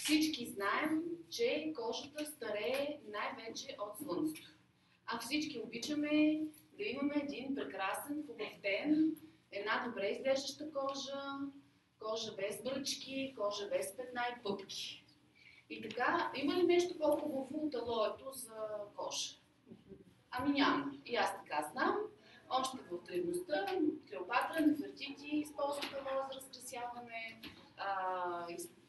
Всички знаем, че кожата старее най-вече от слънцето. А всички обичаме да имаме един прекрасен, хубав ден, една добре изглеждаща кожа, кожа без бръчки, кожа без петна и пъпки. И така, има ли нещо по-хубаво от алоето за кожа? Ами няма. И аз така знам. Още в древността Клеопатра, Нефертити използват алоe за разкрасяване.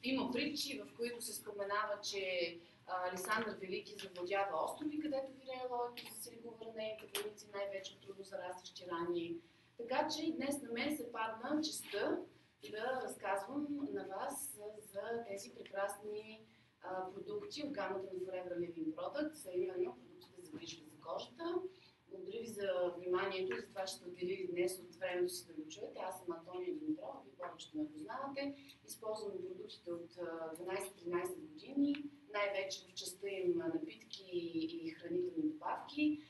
Има притчи, в които се споменава, че Александър Велики завладява острови, където вирее алоето, за да се лекува ранените войници, най-вече от трудно зарастващи рани. Така че днес на мен се падна честта да разказвам на вас за тези прекрасни продукти от гамата на Forever Living Products, а именно продуктите за грижа за кожата. Благодаря ви за вниманието и за това, че сте отделили днес от времето си да го чуете. Аз съм Антония Димитрова, вие повече ме познавате. Използвам продуктите от 12-13 години, най-вече в частта им напитки и хранителни добавки.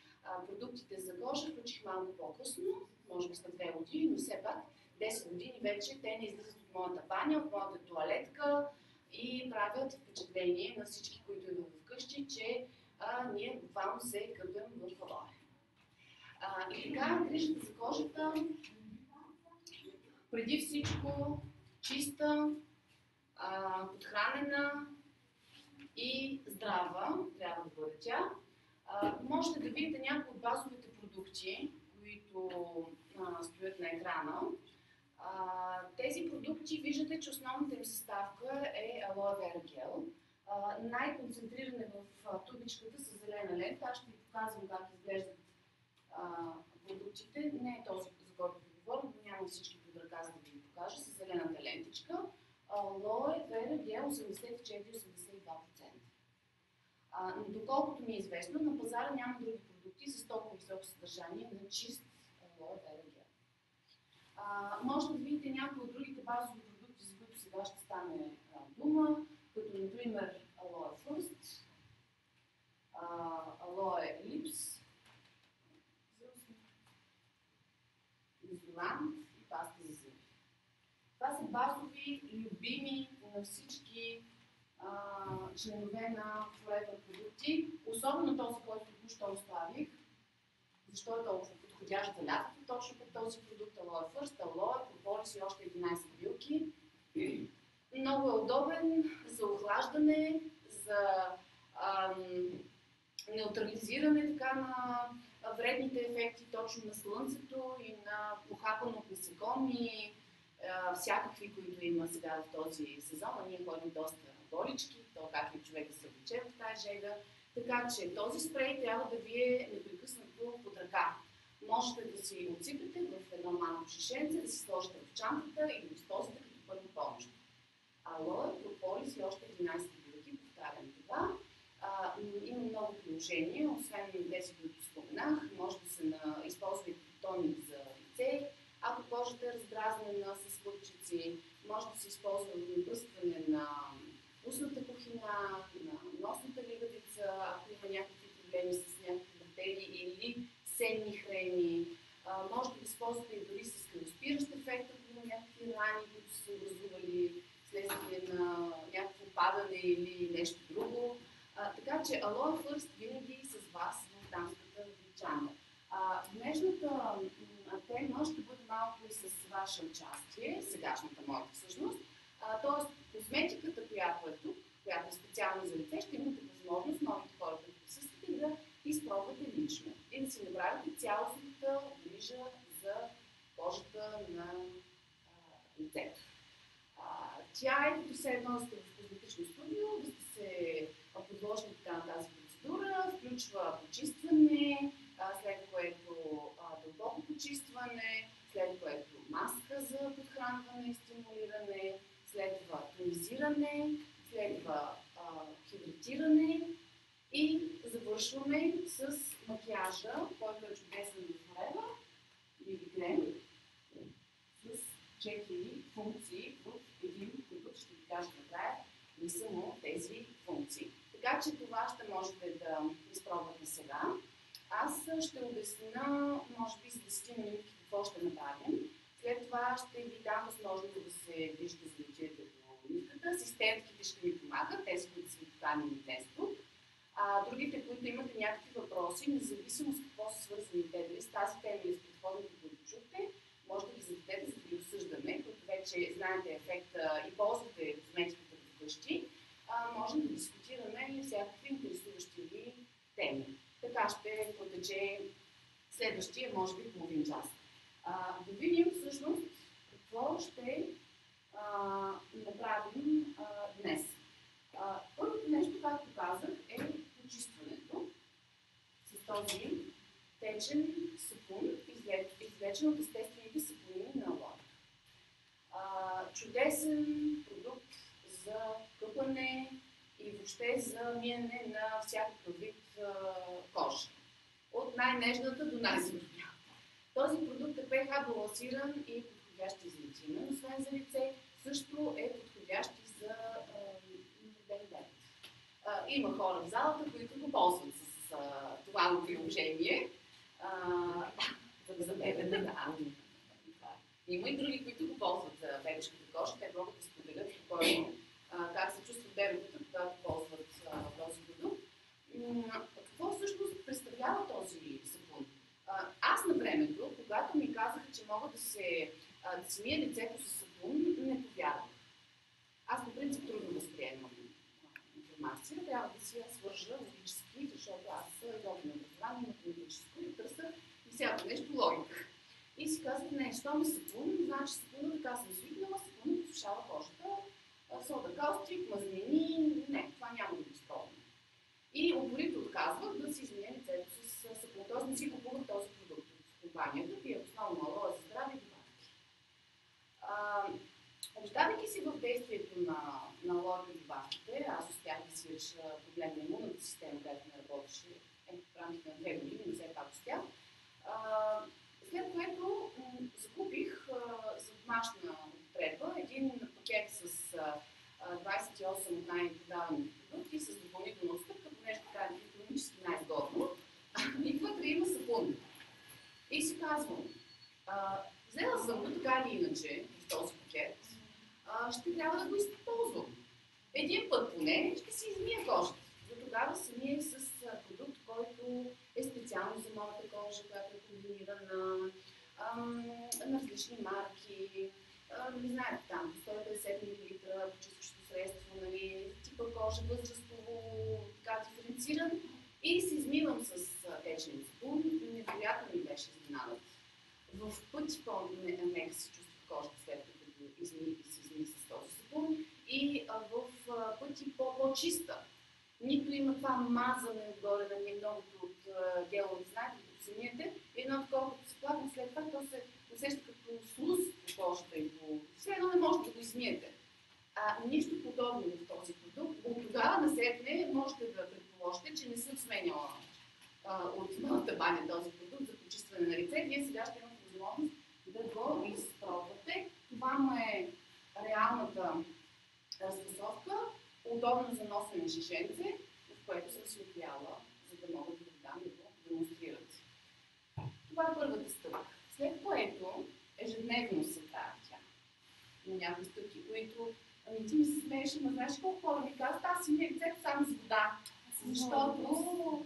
Продуктите за кожа включих малко по-късно, може би след 2 години, но все пак 10 години вече те не излизат от моята баня, от моята тоалетка и правят впечатление на всички, които идват вкъщи, че ние буквално се къпем в алоe. И така, грижата за кожата, преди всичко чиста, подхранена и здрава трябва да бъде тя. Можете да видите някои от базовите продукти, които стоят на екрана. Тези продукти, виждате, че основната им съставка е алоe вера гел. Най-концентриран е в тубичката с зелена лента. Аз ще ви показвам как изглеждат продуктите. Не е този, за който ви говоря, но няма всички под ръка, за да ви покажа, с зелената лентичка. Алоe вера гел 84-82%. Но доколкото ми е известно, на пазара няма други продукти с толкова високо съдържание на чист алоe вера гел. Може да видите някои от другите базови продукти, за които сега ще стане дума, като например Алоe First, Алоe Lips, Дезодорант и паста за зъби. Това са базови, любими на всички членове на Forever продукти, особено този, който току-що оставих. Защо е толкова подходящ за лятото, точно като този продукт Алоe First, алоe, прополис и още 11 билки. Много е удобен за охлаждане, за неутрализиране така на вредните ефекти точно на слънцето и на похапано от насекоми, всякакви, които има сега в този сезон. А ние ходим доста на болички, то как и човек да се облече в тази жега. Така че този спрей трябва да ви е непрекъснато под ръка. Можете да си отсипете в едно малко шишенце, да си сложите в чантата и да го използвате като първа помощ. Алоe, прополис и още 11 билки, повтарям това. Има много приложения, освен тези, които споменах. Може да се използва и тоник за лице. Ако кожата е раздразнена с лъпчици, може да се използва напръскване на устната кухина, на носната лигавица, ако има някакви проблеми с някакви бактерии или сенни хрени. Може да използвате и дори с кръвоспиращ ефект, ако има някакви рани, които са се образували следствие на някакво падане или нещо друго. Така че Алоe First винаги с вас в дамската чанта. Днешната тема ще бъде малко и с ваше участие, сегашната моята всъщност. Тоест, козметиката, която е тук, която е специално за лице, ще имате възможност новите хора, които присъствате, да изпробвате лично и да си направите цялостната грижа за кожата на лицето. Тя е като все едно сте в козметично студио, да сте се подложили така на тази процедура, включва почистване, след което дълбоко почистване, след което маска за подхранване и стимулиране, следва тонизиране, следва хидратиране и завършваме с макияжа, който е чудесен в Forever, BB крем, с 4 функции в един продукт, ще ви кажа накрая, не само тези функции. Така че това ще можете да изпробвате сега. Аз ще обясня, може би, за 10 минути какво ще направим. След това ще ви дам възможност да се движите за лечите по нивката продукта, асистентките ще ми помагат, тези, които са поканени днес тук. Другите, които имате някакви въпроси, независимо с какво са свързани те, дали с тази тема или с предходните, които чухте, може да ги зададете, за да ги обсъждаме, които вече знаете ефекта и ползвате козметиката вкъщи. Можем да дискутираме и всякакви интересуващи ви теми. Така ще протече следващия, може би, половин час. Да видим всъщност какво ще направим днес. Първото нещо, както казах, е почистването с този течен сапун, извлечен от естествените сапунини на алоэ. Чудесен продукт за къпане и въобще за миене на всякакъв вид кожа. От най-нежната до най-зърбя. Този продукт е pH балансиран и подходящ и за интимен, освен за лице, също е подходящ и за роден бебе. Има хора в залата, които го ползват с това приложение. За бебета, да. Има и други, които го ползват за бебешката кожа. Те могат да споделят спокойно как се чувстват бебетата, когато ползват този продукт. Какво всъщност представлява този сапун? Аз на времето, когато ми казаха, че мога да си мия лицето с сапун, не повярвах. Аз по принцип трудно възприемам информация, трябва да си я свържа логически, защото аз изобщо на образование, математическо и търся и всяко нещо логика. И си казах, не, що ми сапун, значи сапуна така съм свикнала, сапуна посушава кожата, сода каустик, мазнини, не, това няма да го изпълня. И упорито отказвах да си изменя лицето с сапун, т.е. не си купувах този продукт от компанията, пия основно алоэ за здраве и добавки. Обещавайки си в действието на алоэ и добавките, аз успях да си реша проблем на имунната система, която не работеше в рамките на 2 години, но все пак успях. След което закупих за домашна употреба един пакет с 28 от най-продаваните продукти с допълнителна отстъпка, понеже така е икономически най-изгодно. И вътре има сапун. И си казвам, взела съм го така или иначе в този пакет, ще трябва да го използвам. Един път поне ще си измия кожата. За тогава самия с продукт, който е специално за моята кожа, която е комбинирана на различни марки, не знаете там, 150 мл почистващо средство, нали, типа кожа, възрастово, така диференциран. И се измивам с течен сапун. Невероятно ми беше изненадата. В пъти по-мека се чувства кожата, след като се изми с този сапун, и в пъти по-чиста. Нито има това мазане отгоре на многото от гелови, знаете, като се миете, и едно такова, като се плакам, след това то се усеща като слуз по кожата и по... Все едно не може да го измиете. Нищо подобно в този продукт. От тогава насетне можете да предположите, че не съм сменяла от моята баня този продукт за почистване на лице. Вие сега ще имате възможност да го изпробвате. Това му е реалната разфасовка, удобно за носене шишенце, в което съм си отляла, за да мога да го дам и го демонстрират. Това е първата стъпка. След което ежедневно се прави тя. На някои стъпки, които ти ми се смееш, но знаеш колко хора ми казват, аз си мия лицето само с вода. Защото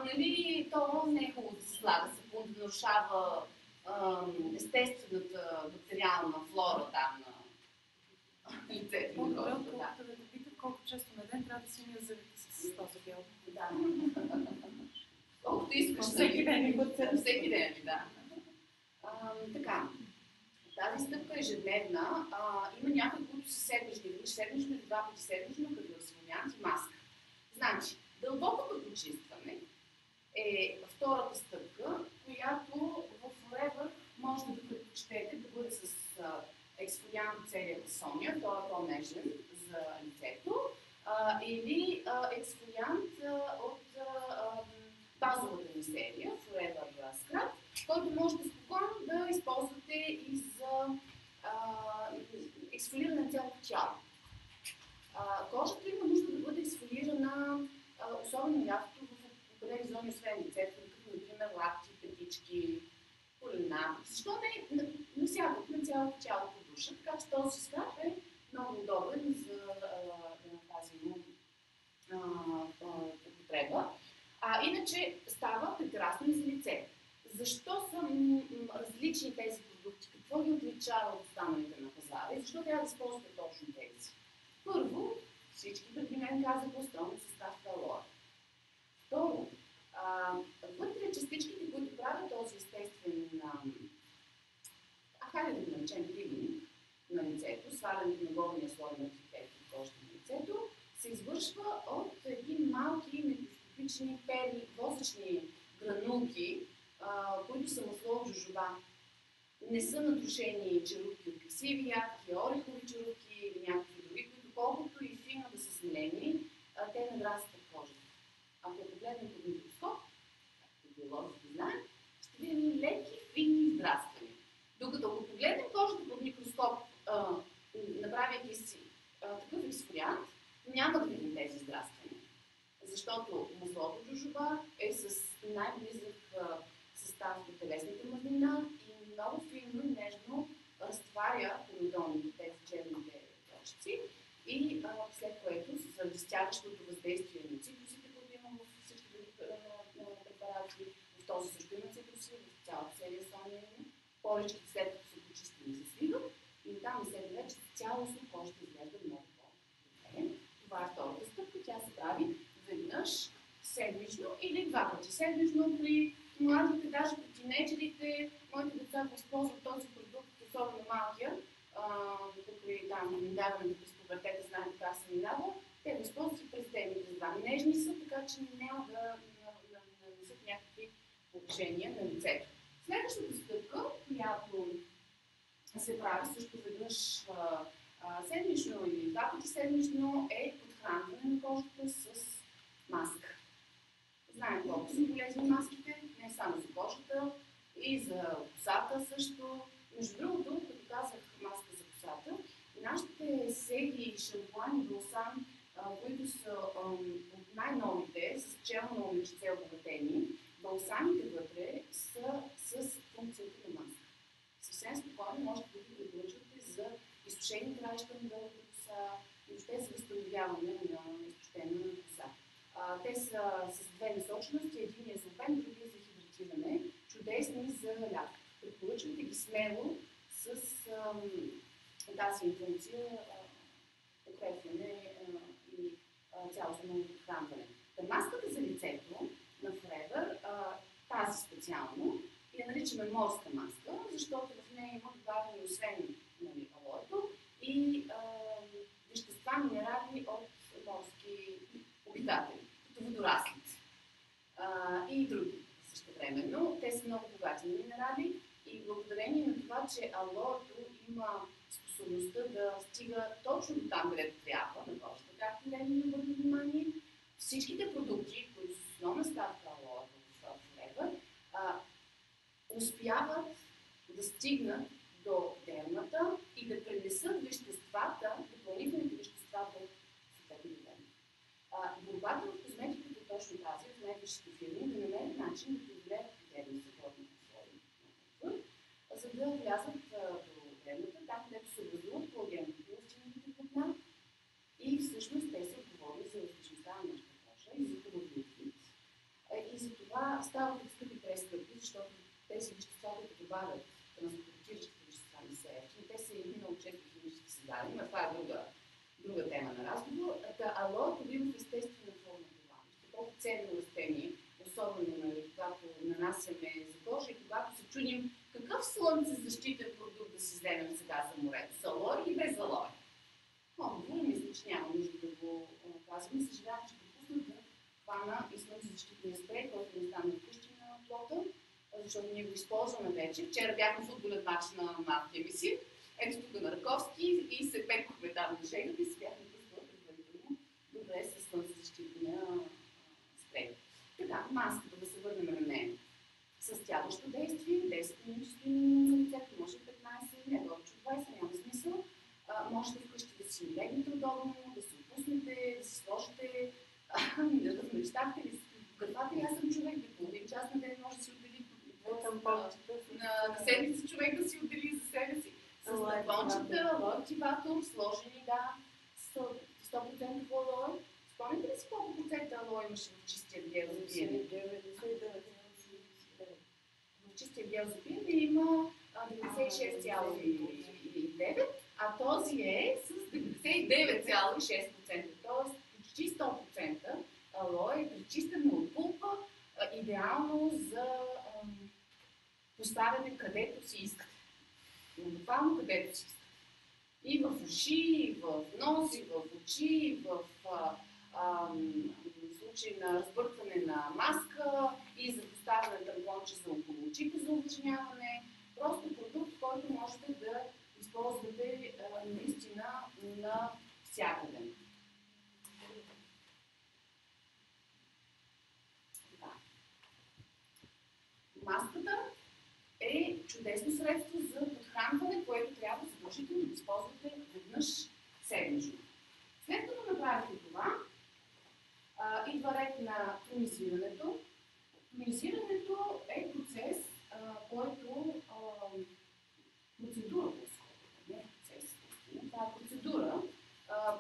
нали, то не е хубаво да се слага сапун, да нарушава естествената бактериална флора там на лицето. По-добре, да те питат колко често на ден трябва да си мия зъбите с този гел. Да. Колкото искаш. Всеки ден. Всеки ден, да. Така. Тази стъпка е ежедневна. Има някои, които са седмични, веднъж седмично или 2 пъти седмично, като да се сменят и маска. Значи, дълбокото почистване е втората стъпка, която в Forever може да предпочитете да бъде с ексфолиант целият Соня, той е по-нежен за лицето, или ексфолиант от базовата ни серия, Forever Scrub, който можете спокойно да използвате и за ексфолиране на цялото тяло. Кожата има нужда да бъде ексфолирана, особено лятото в определени зони, освен лицето, като например лакти, петички, колена. Защо не навсякъде, на цялото тяло по душа, така че този скраб е много удобен за тази употреба. Иначе става прекрасно и за лице. Защо са различни тези продукти? Какво ги отличава от останалите на пазара? И защо трябва да използвате точно тези? Първо, всички преди мен казаха основна съставка алоэ. Второ, вътре частичките, които правят този естествен, хайде да го наречем пилинг на лицето, свалянето на горния слой на кожата на лицето, се извършва от едни малки микроскопични пери, восъчни гранулки, които са масло от жожоба. Не са натрушени черупки от кисиви ягоди, орехови черупки или някакви други, които колкото и фино да са смелени, те надрастват кожата. Ако погледнем под микроскоп, както биолозите знаем, ще видим леки, финни издраствания. Докато ако погледнем кожата под микроскоп, направяйки си такъв експориант, няма да видим тези издраствания. Защото маслото от жожоба е с най-близък състав до телесната мазнина и много финно и нежно разтваря породоните, тези черните точици, и след което заради стягащото въздействие на цитрусите, които имам в всички други препарати, в този също има цитруси, в цялата серия сониране, поличките след като са почистени се свиват и там на себе вече цялостно кожата изглежда много по-добре. Това е втората стъпка, тя се прави веднъж седмично или два пъти седмично при младите, даже при тинейджерите. Моите деца го използват този продукт, особено малкия, покрай там минаването през пубертета, знаете как се минава, те го използват и през ден и през два. Нежни са, така че няма да нанесат някакви повишения на лицето. Следващата стъпка, която се прави също веднъж седмично или два пъти седмично, е подхранване на кожата с маска. Знаем колко са полезни маските, не само за кожата, и за косата също. Между другото, като казах маска за косата, нашите серии, шампуани, балсам, които са от най-новите, с пчелно вещеце обогатени, балсамите вътре са с функцията на маска. Съвсем спокойно можете да ги препоръчвате за изсушени краища на дългата коса, въобще за възстановяване на изтощена коса. Те са с две насочености, един е за обем, другия за хидратиране, чудесни за лято. Препоръчвайте ги смело с тази функция укрепване и цялостно подхранване. Маската за лицето на Forever, тази специално, я наричаме морска маска, защото в нея има добавени освен алоето и вещества, минерали от морски обитатели, като водораслите и други същевременно. Те са много богати на минерали и благодарение на това, че алоето има способността да стига точно до там, където трябва, на кожата, както Лени ми обърна внимание, всичките продукти, които са основна ставка алоето в Forever, успяват да стигнат до дермата и да пренесат веществата, допълнителните вещества до съответните дерма. Борбата в козметиката е точно тази, в най-висшите фирми, да намерят начин да преодолеят дермата за водните слои, за да влязат до дермата, там където се образуват колагеновите лъчените платна и всъщност те са отговорни за еластичността на нашата кожа и за хубавия вид. И за това стават скъпи прескъпи, защото тези вещества, които добавят транспортиращите вещества не са ефтини, те са и много често химически създадени, но това е друга тема на разговор. Алоето бива в естествена форма това. Колко ценно растение, особено когато нанасяме за кожа и когато се чудим какъв слънцезащитен продукт да си вземем сега за морето, с алоэ или без алоэ. Отговор, мисля, че няма нужда да го казваме. Съжалявам, че допуснах да хвана и слънцезащитния спрей, който не стане вкъщи на плота, защото ние го използваме вече. Вчера бях на футболен матч на малкия ми си, ето тук на Раковски и се пекохме там на жегата и се бях напускала предварително добре с слънцезащитния спрей. Така, маската, да се върнем на нея. С тягващо действие, 10 минути стои на лицето, може 15, не повече от 20, няма смисъл. Можете вкъщи да си легнете удобно, да се отпуснете, да си сложите, да размечтахте ли каквато и аз съм човек, да половин час на ден може да си отдели на седмица човек да си отдели за себе си. С тампончета, алой активатор, сложени, да, с 100% алой. Спомните ли си колко процента алой имаше в чистия гел за пиене? В чистия гел за пиене има 96,9, а този е с 99,6%, т.е. почти 100% алой, пречистено от пулпа, идеално за поставяне където си искате. Но буквално където си искате. И в уши, и в нос, и в очи, и в случай на разбъркване на маска и за поставяне на тампонче за около очите за увлажняване. Просто продукт, който можете да използвате наистина навсякъде. Да. Маската е чудесно средство за подхранване, което трябва задължително да използвате веднъж седмично. След като направите това, идва ред на тонизирането. Тонизирането е процес, който процедура, не е процес, това е процедура,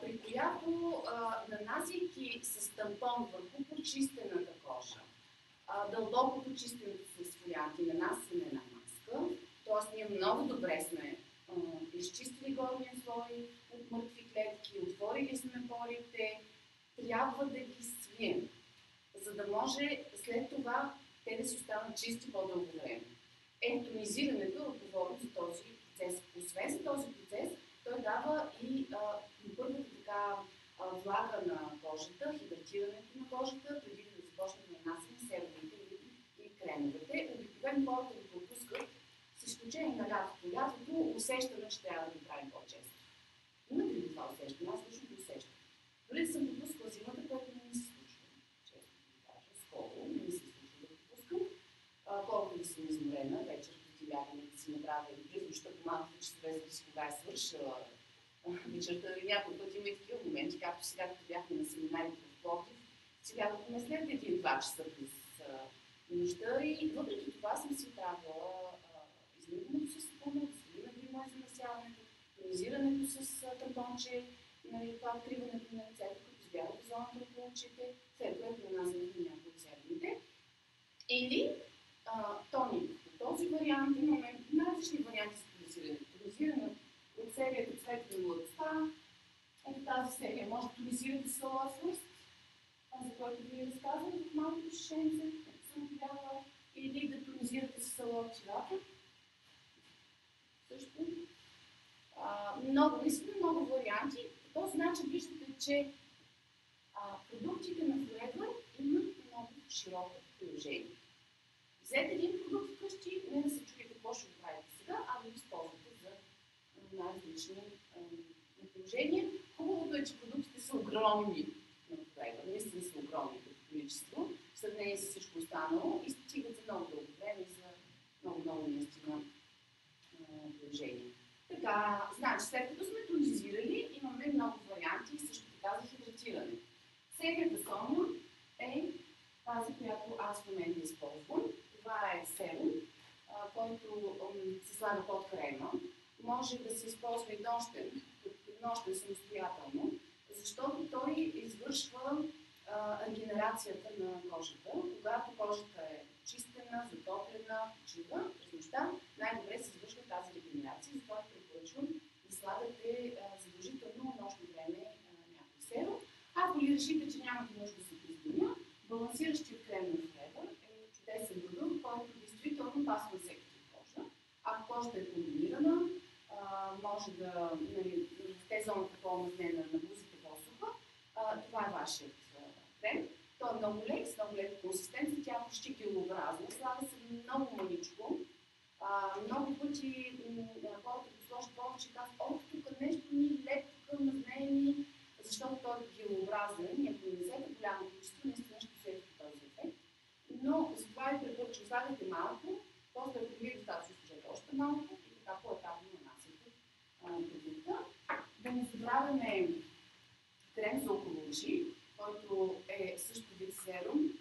при която нанасяйки с тампон върху почистената кожа, дълбокото чистенето с фолианти, нанасяне на маска, т.е. ние много добре сме изчистили горния слой от мъртви клетки, отворили сме порите, трябва да ги свием, за да може след това те да си останат чисти по-дълго време. Тонизирането е отговорно за този процес. Освен за този процес, той дава и първата така влага на кожата, хидратирането на кожата, преди да започне да нанасяме серумите и кремовете. Обикновено хората го пропускат, с изключение на лятото. Лятото усещаме, че трябва да го правим по-често. Имате ли това усещане? Аз лично го усещам. Дори да съм пропускала зимата, което не ми се случва. Често да кажа, скоро не ми се случва да пропускам. Колкото да съм изморена, вечер преди лягане да си направя и през нощта по малките часове, за да си кога е свършила вечерта. Няколко пъти има и такива моменти, както сега, като бяхме на семинарите в Пловдив, си лягахме след 1-2 часа през нощта и въпреки това съм си правила измиването с сапуна, измиването за насяването, тонизирането с тампонче, това откриването на лицето, като избягате зоната около очите, след което нанасянето на някои от серумите. Или тоник. В този вариант имаме най-различни варианти за тонизиране. Тонизиране от серията цвет на младостта. Ето тази серия може да тонизирате с алофост, за който ви разказвам в малкото шишенце, което съм видяла, или да тонизирате с алоактиватор. Също. Наистина много варианти. По този начин виждате, че продуктите на Forever имат много широко приложение. Взете един продукт вкъщи, не да се чудите какво ще го правите сега, а да го използвате за най-различни приложения. Хубавото е, че продуктите са огромни на Forever, наистина са огромни като количество, в сравнение с всичко останало и стигат за много дълго време и за много наистина приложения. Така, значи, след като сме тонизирали, имаме много варианти и също така за хидратиране. Серията Соня е тази, която аз в момента използвам. Това е серум, който се слага под крема. Може да се използва и нощен самостоятелно, защото той извършва регенерацията на кожата. Когато кожата е чистена, затоплена, почива през нощта, най-добре се извършва тази регенерация. Затова препоръчвам да слагате задължително нощно време някой серум. Ако ли решите, че нямате нужда да се призбуня, балансиращият крем на Forever е чудесен продукт, който действително пасва на всеки кожа. Ако кожата е комбинирана, може да сте зоната по-омазнена, на бузите по-суха, това е вашият крем. Той е много лек, с много лека консистенция, тя е почти килообразна, слага се много маничко. Много пъти хората го сложат повече, казват, тук нещо ни лепка, мазнени, защото той е килообразен и ако не взете голямо количество, наистина ще усетите този ефект. Но затова ви препоръчвам, слагайте малко, после ако ви е достатъчно, сложете още малко и така по-етапно нанасяте продукта. Да не забравяме крем за около очи, който е също вид серум.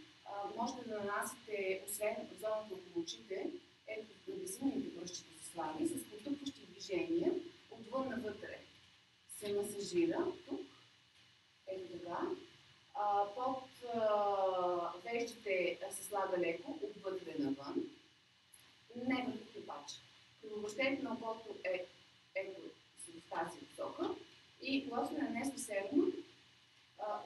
Можете да нанасите, освен зоната около очите, ето на безумните пръщите се слави, с потъпващи движения, Под веждите се слага леко отвътре навън, не върху клепача. Кръвообращението на окото е ето в тази посока и когато сме нанесли серума,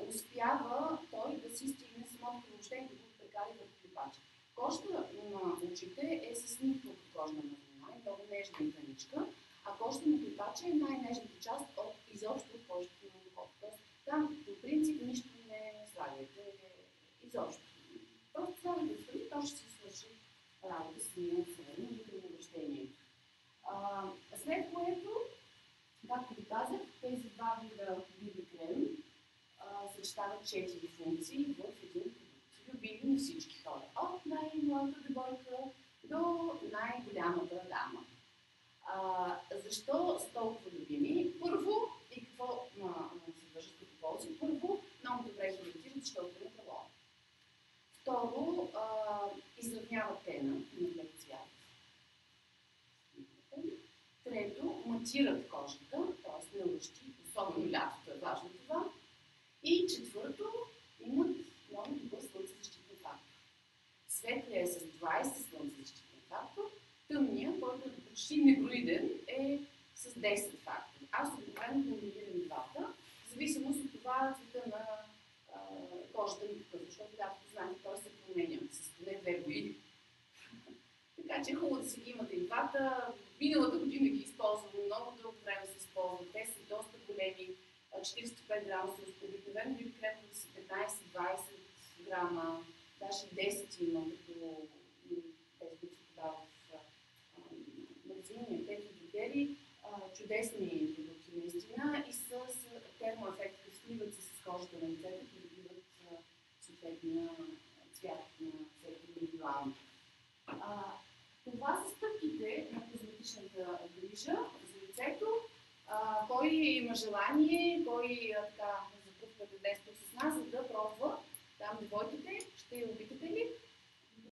успява той да си стигне самото кръвообращение, да го прекари върху клепача. Кожата на очите е с никаква кожна мазнина, много нежна и тъничка, а кожата на клепача е най-нежната част от изобщо от кожата на окото. Тоест, там по принцип нищо не слагайте изобщо. Просто слагайте страни, то ще си свърши работа с самия серум и кръвообращението. След което, както ви казах, тези два вида крем съчетават 4 функции в един продукт. Любими на всички хора. От най-малата девойка до най-голямата дама. Защо са толкова любими? Първо, и какво съдържат като ползи? Първо, много добре хидратират, защото е металон. Второ, изравняват тена на лек цвят. Трето, матират кожата, т.е. не лъщи, особено лятото е важно това. И четвърто, имат много добър слънцезащитен фактор. Светлия е с 20 слънцезащитен фактор, тъмния, който е почти негроиден, е с 10 фактор. Аз обикновено комбинирам двата, в зависимост от това цвета на кожата ми такъв, защото както знаете, той се променя с поне 2 години. Така че е хубаво да си ги имате и двата. Миналата година ги използвам, много дълго време се използвам. Те са доста големи, 45 грама са обикновено ви крем да са 15-20 грама, даже 10 има, като тези, които се подават в магазини, аптеки, дрогери, чудесни продукти наистина и с термоефект, като сливат се с кожата на лицето, придобиват съответния цвят на всеки индивидуално. Това са стъпките на козметичната грижа за лицето. Кой има желание, кой така